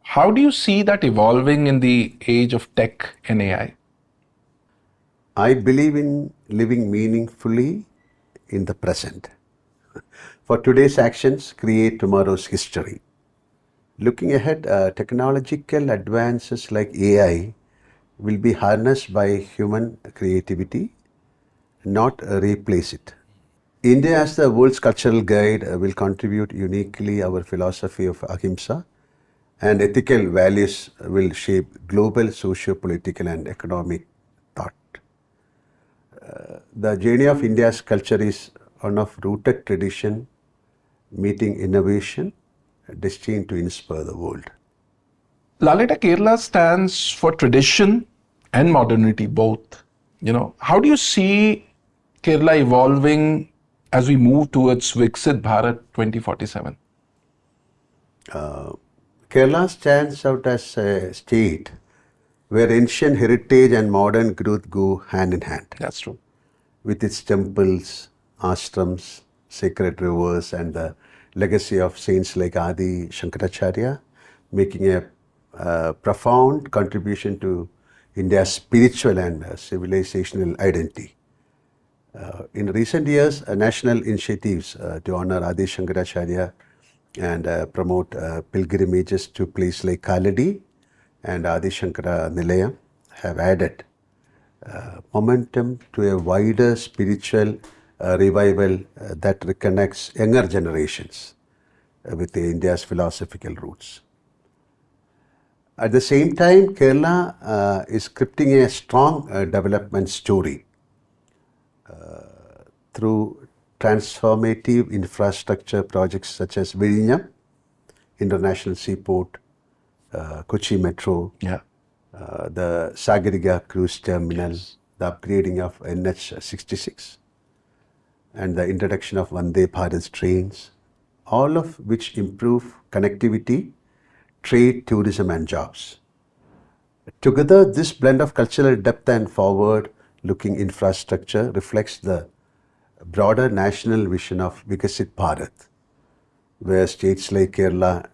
How do you see that evolving in the age of tech and AI? I believe in living meaningfully in the present. For today's actions, create tomorrow's history. Looking ahead, technological advances like AI will be harnessed by human creativity, not replace it. India, as the world's cultural guide, will contribute uniquely our philosophy of ahimsa, and ethical values will shape global socio-political and economic thought. The journey of India's culture is one of rooted tradition, meeting innovation, destined to inspire the world. Lalita, Kerala stands for tradition and modernity both. How do you see Kerala evolving as we move towards Viksit Bharat 2047? Kerala stands out as a state where ancient heritage and modern growth go hand in hand. That's true. With its temples, ashrams, sacred rivers, and the legacy of saints like Adi Shankaracharya, making a profound contribution to India's spiritual and civilizational identity. In recent years, national initiatives to honor Adi Shankaracharya and promote pilgrimages to places like Kaladi and Adi Shankara Nilayam have added momentum to a wider spiritual revival that reconnects younger generations with India's philosophical roots. At the same time, Kerala is scripting a strong development story through transformative infrastructure projects such as Viഴിഞ്ഞം International Seaport, Kochi Metro, the Sagariga Cruise Terminal, the upgrading of NH 66, and the introduction of Vande Bharat trains, all of which improve connectivity, trade, tourism, and jobs. Together, this blend of cultural depth and forward-looking infrastructure reflects the broader national vision of Viksit Bharat, where states like Kerala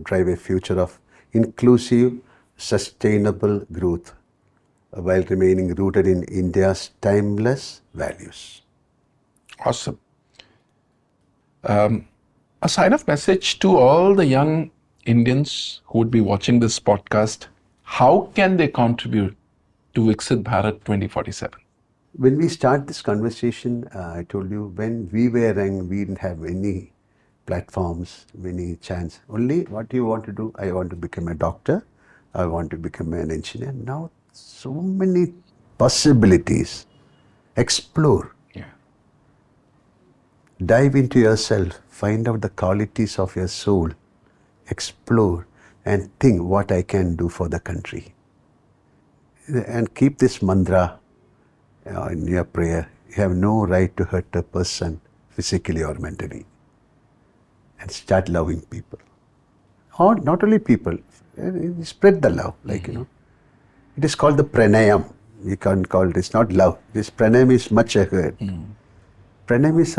drive a future of inclusive, sustainable growth while remaining rooted in India's timeless values. Awesome. A sign of message to all the young Indians who would be watching this podcast, how can they contribute to Viksit Bharat 2047? When we start this conversation, I told you when we were young, we didn't have any platforms, any chance. Only what you want to do, I want to become a doctor, I want to become an engineer. Now, so many possibilities. Explore. Yeah. Dive into yourself, find out the qualities of your soul, explore and think what I can do for the country. And keep this mantra in your prayer. You have no right to hurt a person physically or mentally. And start loving people. Or not only people, spread the love, It is called the pranayam. You can't call it, it's not love. This pranayam is much ahead. Pranayam is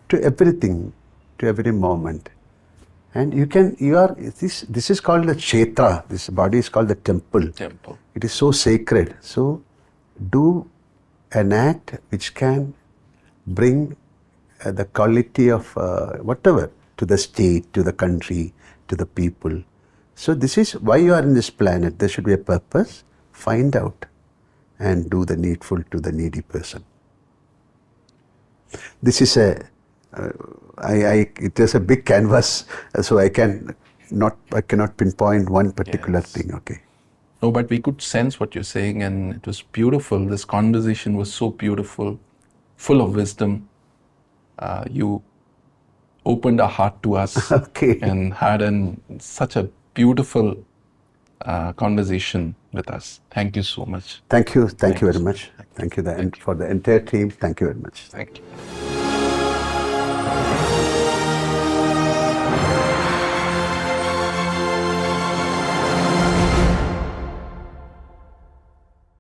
to everything, to every moment. And this is called the kshetra. This body is called the temple. It is so sacred. So do an act which can bring the quality of whatever to the state, to the country, to the people. So this is why you are in this planet. There should be a purpose. Find out and do the needful to the needy person. This is it is a big canvas, so I cannot pinpoint one particular thing. Okay. No, but we could sense what you're saying, and it was beautiful. This conversation was so beautiful, full of wisdom. You opened our heart to us and had such a beautiful conversation with us. Thank you so much. Thank you very much. Thank you. For the entire team, thank you very much. Thank you.